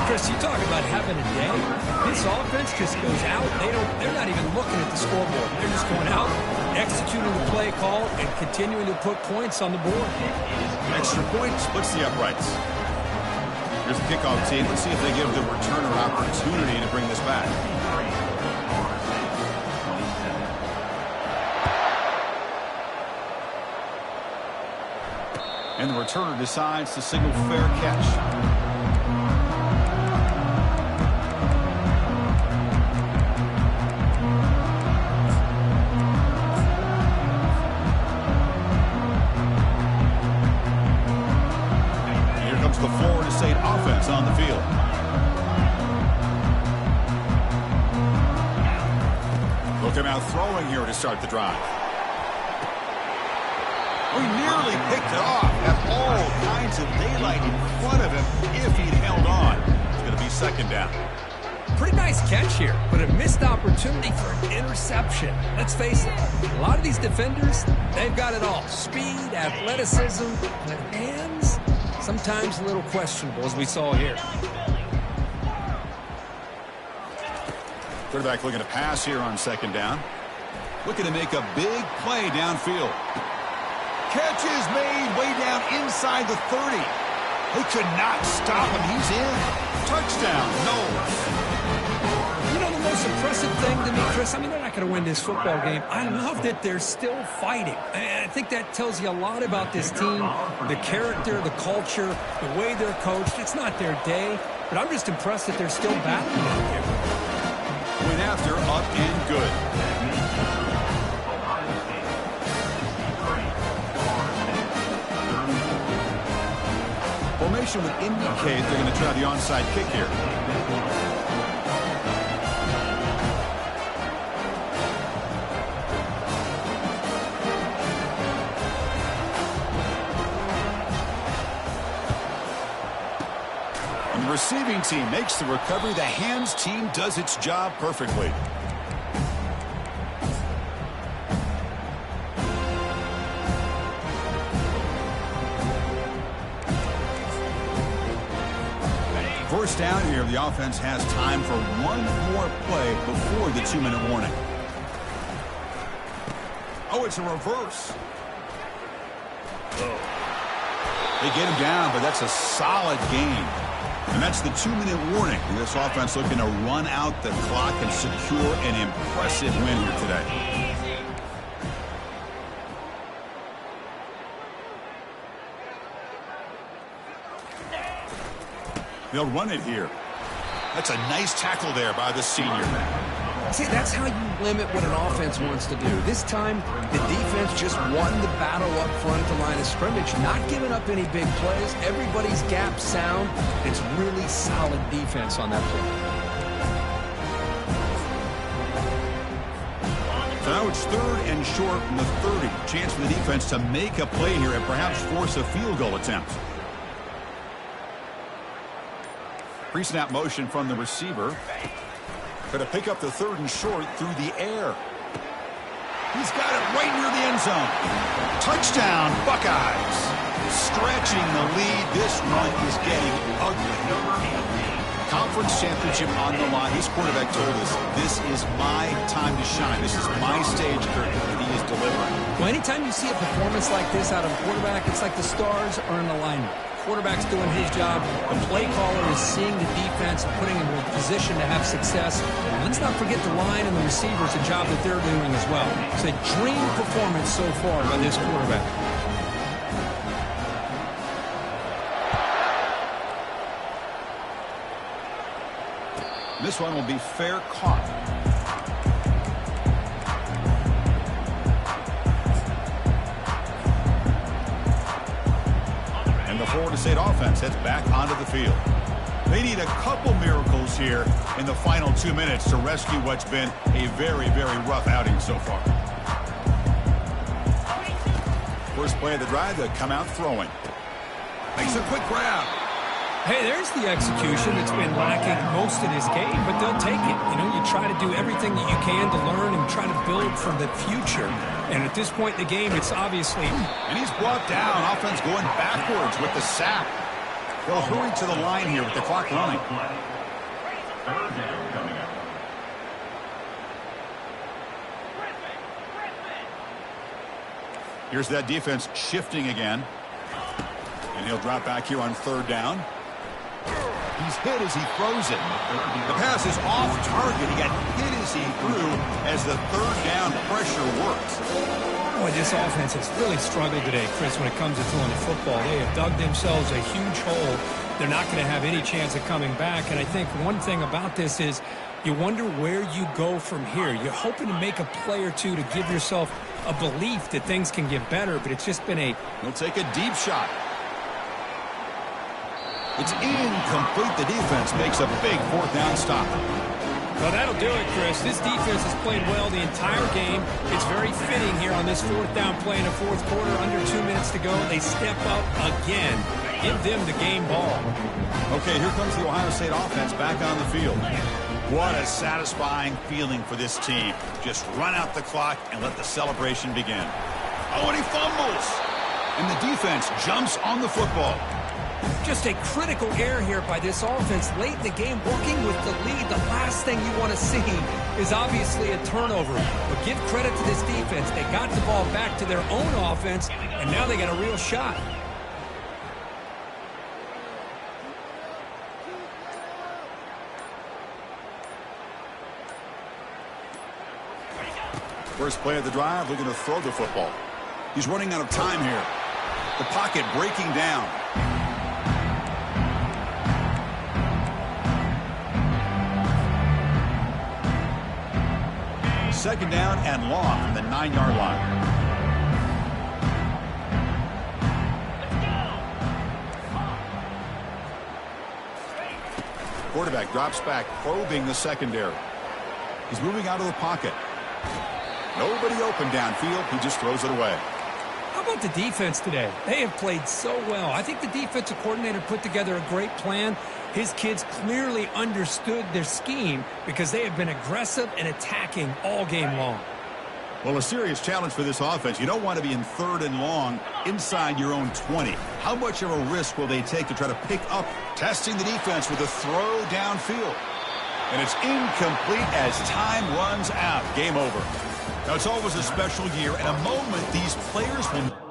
Chris, you talk about having a day. This offense just goes out. They're not even looking at the scoreboard. They're just going out, executing the play call, and continuing to put points on the board. Extra point splits the uprights. Here's the kickoff team. Let's see if they give the returner opportunity to bring this back. And the returner decides to signal fair catch. The Florida State offense on the field. Look him out throwing here to start the drive. We nearly picked it off. Have all kinds of daylight in front of him if he'd held on. It's going to be second down. Pretty nice catch here, but a missed opportunity for an interception. Let's face it, a lot of these defenders, they've got it all. Speed, athleticism, but hands, sometimes a little questionable, as we saw here. Quarterback looking to pass here on second down. Looking to make a big play downfield. Catch is made way down inside the 30. They could not stop him. He's in. Touchdown, Knowles. You know, the most impressive thing to me, Chris, I mean, they're not going to win this football game. I love that they're still fighting. I think that tells you a lot about this team, the character, the culture, the way they're coached. It's not their day, but I'm just impressed that they're still battling out there. Went after, up and good. Formation would indicate they're going to try the onside kick here. And the receiving team makes the recovery. The hands team does its job perfectly. First down here, the offense has time for one more play before the 2-minute warning. Oh, it's a reverse. They get him down, but that's a solid gain. And that's the 2-minute warning. This offense looking to run out the clock and secure an impressive win here today. They'll run it here. That's a nice tackle there by the senior. See, that's how you limit what an offense wants to do. This time, the defense just won the battle up front at the line of scrimmage, not giving up any big plays. Everybody's gap sound. It's really solid defense on that play. So now it's 3rd and short from the 30. Chance for the defense to make a play here and perhaps force a field goal attempt. Pre-snap motion from the receiver. Going to pick up the 3rd and short through the air. He's got it right near the end zone. Touchdown, Buckeyes. Stretching the lead. This run is getting ugly. Conference championship on the line. His quarterback told us, this is my time to shine. This is my stage, Kirk, and he is delivering. Well, anytime you see a performance like this out of a quarterback, it's like the stars are in alignment. Quarterback's doing his job. The play caller is seeing the defense and putting him in a position to have success. And let's not forget the line and the receivers, the job that they're doing as well. It's a dream performance so far by this quarterback. This one will be fair caught. And the Florida State offense heads back onto the field. They need a couple miracles here in the final 2 minutes to rescue what's been a very, very rough outing so far. First play of the drive, they come out throwing. Makes a quick grab. Hey, there's the execution that's been lacking most of this game, but they'll take it. You know, you try to do everything that you can to learn and try to build for the future. And at this point in the game, it's obviously... And he's brought down. Offense going backwards with the sack. They'll hurry to the line here with the clock running. 3rd down coming up. Here's that defense shifting again. And he'll drop back here on 3rd down. He's hit as he throws it. The pass is off target. He got hit as he threw as the 3rd down pressure works. Boy, this offense has really struggled today, Chris, when it comes to throwing the football. They have dug themselves a huge hole. They're not going to have any chance of coming back. And I think one thing about this is you wonder where you go from here. You're hoping to make a play or two to give yourself a belief that things can get better, but it's just been a... He'll take a deep shot. It's incomplete. The defense makes a big 4th down stop. Well, that'll do it, Chris. This defense has played well the entire game. It's very fitting here on this 4th down play in the 4th quarter. Under 2 minutes to go. They step up again. Give them the game ball. Okay, here comes the Ohio State offense back on the field. What a satisfying feeling for this team. Just run out the clock and let the celebration begin. Oh, and he fumbles. And the defense jumps on the football. Just a critical error here by this offense late in the game, working with the lead. The last thing you want to see is obviously a turnover. But give credit to this defense. They got the ball back to their own offense, and now they got a real shot. First play of the drive, looking to throw the football. He's running out of time here. The pocket breaking down. Second down and long from the 9-yard line. Quarterback drops back, probing the secondary. He's moving out of the pocket. Nobody open downfield. He just throws it away. How about the defense today? They have played so well. I think the defensive coordinator put together a great plan. His kids clearly understood their scheme because they have been aggressive and attacking all game long. Well, a serious challenge for this offense. You don't want to be in 3rd and long inside your own 20. How much of a risk will they take to try to pick up, testing the defense with a throw downfield? And it's incomplete as time runs out. Game over. Now, it's always a special year and a moment these players will...